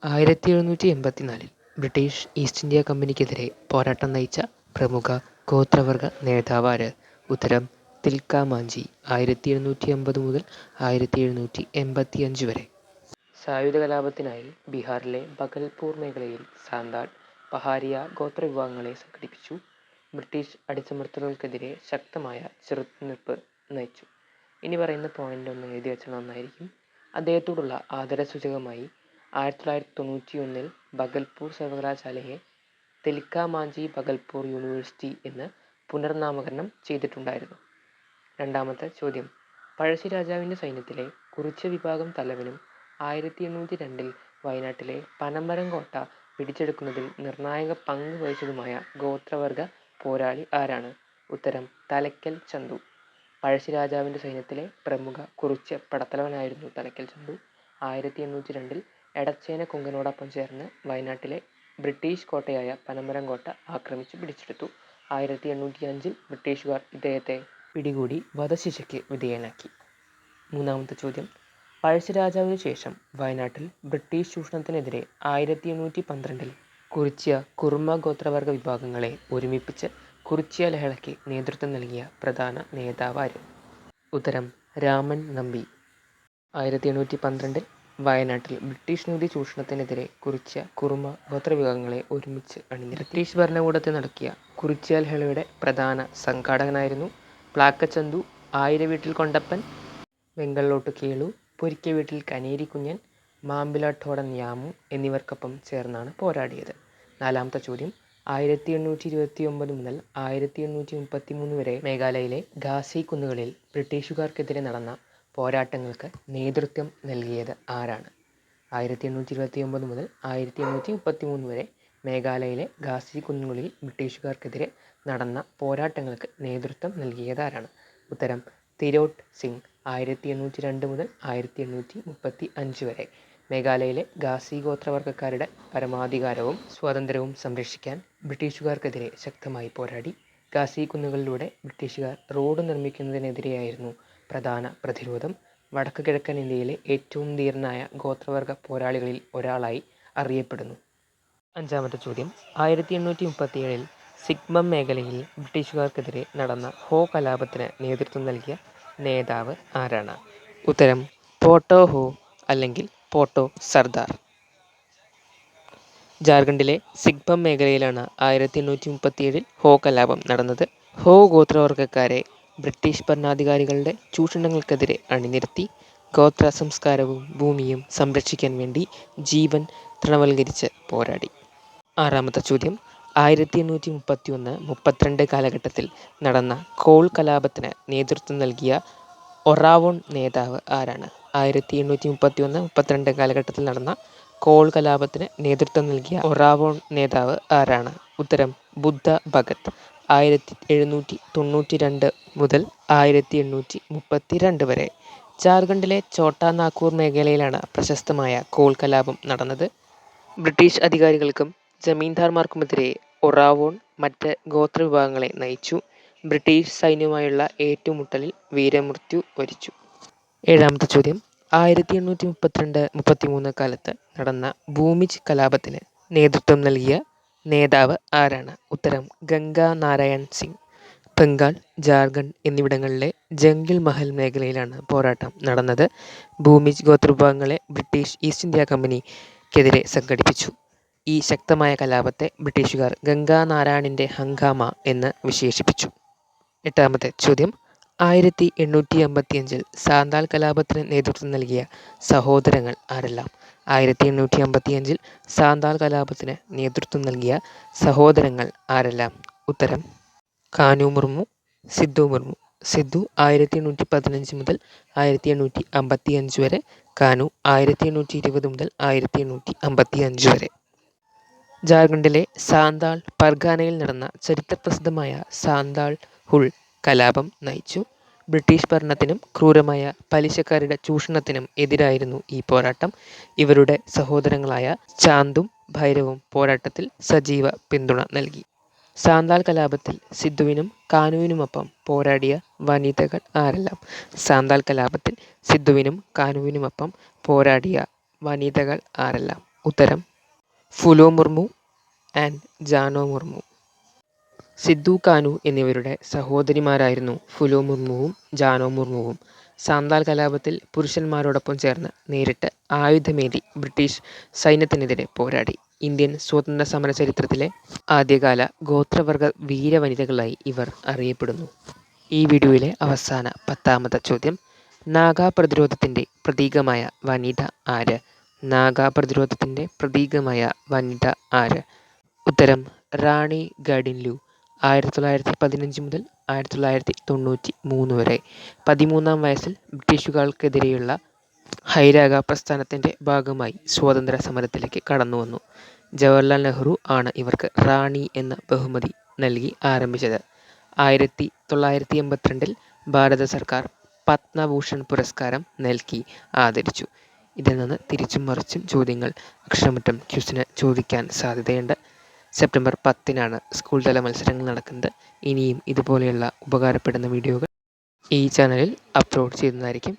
1784 British east India കമ്പനിക്കെതിരെ പോരാട്ടം നയിച്ച പ്രമുഖ ഗോത്രവർഗ നേതാവാര്? ഉത്തരം തിൽക മാഞ്ചി. 1750 മുതൽ 1785 വരെ. സായുധ കലാപത്തിനായി ബീഹാറിലെ ബഗൽപൂർ മേഖലയിൽ സാന്താൾ, പഹാരിയ ഗോത്രവിഭാഗങ്ങളെ സംഘടിപ്പിച്ചു. ബ്രിട്ടീഷ് അടിച്ചമർത്തലുകൾക്കെതിരെ ശക്തമായ ചെറുത്തുനിൽപ്പ് നയിച്ചു. ഇനി പറയുന്ന പോയിന്റ് ഒന്ന് എഴുതി വെച്ചാൽ നന്നായിരിക്കും. അദ്ദേഹത്തോടുള്ള ആദരസൂചകമായി 1991 ബഗൽപൂർ സർവകലാശാലയെ തിൽക മാഞ്ചി ബഗൽപൂർ യൂണിവേഴ്സിറ്റി എന്ന് പുനർനാമകരണം ചെയ്തിട്ടുണ്ടായിരുന്നു. രണ്ടാമത്തെ ചോദ്യം. പഴശ്ശിരാജാവിൻ്റെ സൈന്യത്തിലെ കുറിച്യ വിഭാഗം തലവനും 1802 വയനാട്ടിലെ പനമരം കോട്ട പിടിച്ചെടുക്കുന്നതിൽ നിർണായക പങ്ക് വഹിച്ചതുമായ ഗോത്രവർഗ പോരാളി ആരാണ്? ഉത്തരം തലക്കൽ ചന്തു. പഴശ്ശിരാജാവിൻ്റെ സൈന്യത്തിലെ പ്രമുഖ കുറിച്യ പടത്തലവനായിരുന്നു തലക്കൽ ചന്തു. 1802 എടച്ചേന കൊങ്കനോടൊപ്പം ചേർന്ന് വയനാട്ടിലെ ബ്രിട്ടീഷ് കോട്ടയായ പനമരം കോട്ട ആക്രമിച്ചു പിടിച്ചെടുത്തു. 1805 ബ്രിട്ടീഷുകാർ ഇദ്ദേഹത്തെ പിടികൂടി വധശിക്ഷയ്ക്ക് വിധേയനാക്കി. മൂന്നാമത്തെ ചോദ്യം. പഴശ്ശിരാജാവിനു ശേഷം വയനാട്ടിൽ ബ്രിട്ടീഷ് ചൂഷണത്തിനെതിരെ 1812 കുറിച്യ കുർമ ഗോത്രവർഗ വിഭാഗങ്ങളെ ഒരുമിപ്പിച്ച് കുറിച്യ ലഹളയ്ക്ക് നേതൃത്വം നൽകിയ പ്രധാന നേതാവാര്? ഉത്തരം രാമൻ നമ്പി. 1812 വയനാട്ടിൽ ബ്രിട്ടീഷ് നികുതി ചൂഷണത്തിനെതിരെ കുറിച്യ കുർമ ഗോത്രവിഭാഗങ്ങളെ ഒരുമിച്ച് അണിനിരത്തി. ബ്രിട്ടീഷ് ഭരണകൂടത്തിൽ നടക്കിയ കുറിച്യ ലഹളയുടെ പ്രധാന സംഘാടകനായിരുന്നു പ്ലാക്കച്ചന്തു. ആയിരവീട്ടിൽ കൊണ്ടപ്പൻ, വെങ്കള്ളോട്ട് കേളു, പൊരിക്ക വീട്ടിൽ കനേരി കുഞ്ഞൻ, മാമ്പിലാട്ടോടൻ യാമു എന്നിവർക്കൊപ്പം ചേർന്നാണ് പോരാടിയത്. നാലാമത്തെ ചോദ്യം. 1829 മുതൽ 1833 വരെ മേഘാലയയിലെ ഖാസി കുന്നുകളിൽ ബ്രിട്ടീഷുകാർക്കെതിരെ നടന്ന പോരാട്ടങ്ങൾക്ക് നേതൃത്വം നൽകിയത് ആരാണ്? 1829 മുതൽ 1833 വരെ മേഘാലയയിലെ ഖാസി കുന്നുകളിൽ ബ്രിട്ടീഷുകാർക്കെതിരെ നടന്ന പോരാട്ടങ്ങൾക്ക് നേതൃത്വം നൽകിയതാരാണ്? ഉത്തരം തിരോട്ട് സിംഗ്. 1802 മുതൽ 1835 വരെ. മേഘാലയയിലെ ഖാസി ഗോത്രവർഗക്കാരുടെ പരമാധികാരവും സ്വാതന്ത്ര്യവും സംരക്ഷിക്കാൻ ബ്രിട്ടീഷുകാർക്കെതിരെ ശക്തമായി പോരാടി. ഖാസി കുന്നുകളിലൂടെ ബ്രിട്ടീഷുകാർ റോഡ് നിർമ്മിക്കുന്നതിനെതിരെയായിരുന്നു പ്രധാന പ്രതിരോധം. വടക്ക് കിഴക്കൻ ഇന്ത്യയിലെ ഏറ്റവും ധീരനായ ഗോത്രവർഗ പോരാളികളിൽ ഒരാളായി അറിയപ്പെടുന്നു. അഞ്ചാമത്തെ ചോദ്യം. 1837 സിഗ്മം മേഖലയിൽ ബ്രിട്ടീഷുകാർക്കെതിരെ നടന്ന ഹോ കലാപത്തിന് നേതൃത്വം നൽകിയ നേതാവ് ആരാണ്? ഉത്തരം പോട്ടോ ഹോ അല്ലെങ്കിൽ പോട്ടോ സർദാർ. ജാർഖണ്ഡിലെ സിഗ്മം മേഖലയിലാണ് 1837 ഹോ കലാപം നടന്നത്. ഹോ ഗോത്രവർഗക്കാരെ ബ്രിട്ടീഷ് ഭരണാധികാരികളുടെ ചൂഷണങ്ങൾക്കെതിരെ അണിനിരത്തി. ഗോത്ര സംസ്കാരവും ഭൂമിയും സംരക്ഷിക്കാൻ വേണ്ടി ജീവൻ തൃണവൽക്കരിച്ച് പോരാടി. ആറാമത്തെ ചോദ്യം. 1831-32 കാലഘട്ടത്തിൽ നടന്ന കോൾ കലാപത്തിന് നേതൃത്വം നൽകിയ ഒറാവോൺ നേതാവ് ആരാണ്? 1831-32 കാലഘട്ടത്തിൽ നടന്ന കോൾ കലാപത്തിന് നേതൃത്വം നൽകിയ ഒറാവോൺ നേതാവ് ആരാണ്? ഉത്തരം ബുദ്ധ ഭഗത്. 1792 മുതൽ 1832 വരെ. ജാർഖണ്ഡിലെ ഛോട്ടാ നാഗ്പൂർ മേഖലയിലാണ് പ്രശസ്തമായ കോൾ കലാപം നടന്നത്. ബ്രിട്ടീഷ് അധികാരികൾക്കും ജമീന്ദാർമാർക്കുമെതിരെ ഒറാവോൺ മറ്റ് ഗോത്രവിഭാഗങ്ങളെ നയിച്ചു. ബ്രിട്ടീഷ് സൈന്യവുമായുള്ള ഏറ്റുമുട്ടലിൽ വീരമൃത്യു വരിച്ചു. ഏഴാമത്തെ ചോദ്യം. 1832-33 കാലത്ത് നടന്ന ഭൂമിജ് കലാപത്തിന് നേതൃത്വം നൽകിയ നേതാവ് ആരാണ്? ഉത്തരം ഗംഗാ നാരായൺ സിംഗ്. ബംഗാൾ, ജാർഖണ്ഡ് എന്നിവിടങ്ങളിലെ ജംഗിൾ മഹൽ മേഖലയിലാണ് പോരാട്ടം നടന്നത്. ഭൂമിജ് ഗോത്രവിഭാഗങ്ങളെ ബ്രിട്ടീഷ് ഈസ്റ്റ് ഇന്ത്യാ കമ്പനിക്കെതിരെ സംഘടിപ്പിച്ചു. ഈ ശക്തമായ കലാപത്തെ ബ്രിട്ടീഷുകാർ ഗംഗാ നാരായണിൻ്റെ ഹംഗാമ എന്ന് വിശേഷിപ്പിച്ചു. എട്ടാമത്തെ ചോദ്യം. 1855 സാന്താൾ കലാപത്തിന് നേതൃത്വം നൽകിയ സഹോദരങ്ങൾ ആരെല്ലാം? 1855 സാന്താൾ കലാപത്തിന് നേതൃത്വം നൽകിയ സഹോദരങ്ങൾ ആരെല്ലാം? ഉത്തരം കാനു മുർമു, സിദ്ധു മുർമു. സിദ്ധു 1815 മുതൽ 1855 വരെ. കാനു 1820 മുതൽ 1855 വരെ. ജാർഖണ്ഡിലെ സാന്താൾ പർഗാനയിൽ നടന്ന ചരിത്രപ്രസിദ്ധമായ സാന്താൾ ഹുൾ കലാപം നയിച്ചു. ബ്രിട്ടീഷ് ഭരണത്തിനും ക്രൂരമായ പലിശക്കാരുടെ ചൂഷണത്തിനും എതിരായിരുന്നു ഈ പോരാട്ടം. ഇവരുടെ സഹോദരങ്ങളായ ചാന്തും ഭൈരവും പോരാട്ടത്തിൽ സജീവ പിന്തുണ നൽകി. സാന്താൾ കലാപത്തിൽ സിദ്ധുവിനും കാനുവിനുമൊപ്പം പോരാടിയ വനിതകൾ ആരെല്ലാം? സാന്താൾ കലാപത്തിൽ സിദ്ധുവിനും കാനുവിനുമൊപ്പം പോരാടിയ വനിതകൾ ആരെല്ലാം? ഉത്തരം ഫുലോ മുർമു ആൻഡ് ജാനോ മുർമു. സിദ്ദു കാനു എന്നിവരുടെ സഹോദരിമാരായിരുന്നു ഫുലോ മുർമുവും ജാനോ മുർമുവും. സാന്താൾ കലാപത്തിൽ പുരുഷന്മാരോടൊപ്പം ചേർന്ന് നേരിട്ട് ആയുധമേന്തി ബ്രിട്ടീഷ് സൈന്യത്തിനെതിരെ പോരാടി. ഇന്ത്യൻ സ്വാതന്ത്ര്യ സമര ചരിത്രത്തിലെ ആദ്യകാല ഗോത്രവർഗ വീരവനിതകളായി ഇവർ അറിയപ്പെടുന്നു. ഈ വീഡിയോയിലെ അവസാന 10ാമത്തെ ചോദ്യം, നാഗാ പ്രതിരോധത്തിൻ്റെ പ്രതീകമായ വനിത ആര്? നാഗാ പ്രതിരോധത്തിൻ്റെ പ്രതീകമായ വനിത ആര്? ഉത്തരം റാണി ഗാഡിൻലു. 1915 മുതൽ 1993 വരെ 13ാം വയസ്സിൽ ബ്രിട്ടീഷുകാർക്കെതിരെയുള്ള ഹൈരാഗ പ്രസ്ഥാനത്തിൻ്റെ ഭാഗമായി സ്വാതന്ത്ര്യ സമരത്തിലേക്ക് കടന്നുവന്നു. ജവഹർലാൽ നെഹ്റു ആണ് ഇവർക്ക് റാണി എന്ന ബഹുമതി നൽകി ആരംഭിച്ചത്. 1982 ഭാരത സർക്കാർ പത്മഭൂഷൺ പുരസ്കാരം നൽകി ആദരിച്ചു. ഇതിൽ നിന്ന് തിരിച്ചും മറിച്ചും ചോദ്യങ്ങൾ അക്ഷരമുറ്റം ക്വിസിന് ചോദിക്കാൻ സാധ്യതയുണ്ട്. സെപ്റ്റംബർ 10-നാണ് സ്കൂൾ തല മത്സരങ്ങൾ നടക്കുന്നത്. ഇനിയും ഇതുപോലെയുള്ള ഉപകാരപ്പെടുന്ന വീഡിയോകൾ ഈ ചാനലിൽ അപ്ലോഡ് ചെയ്യുന്നതായിരിക്കും.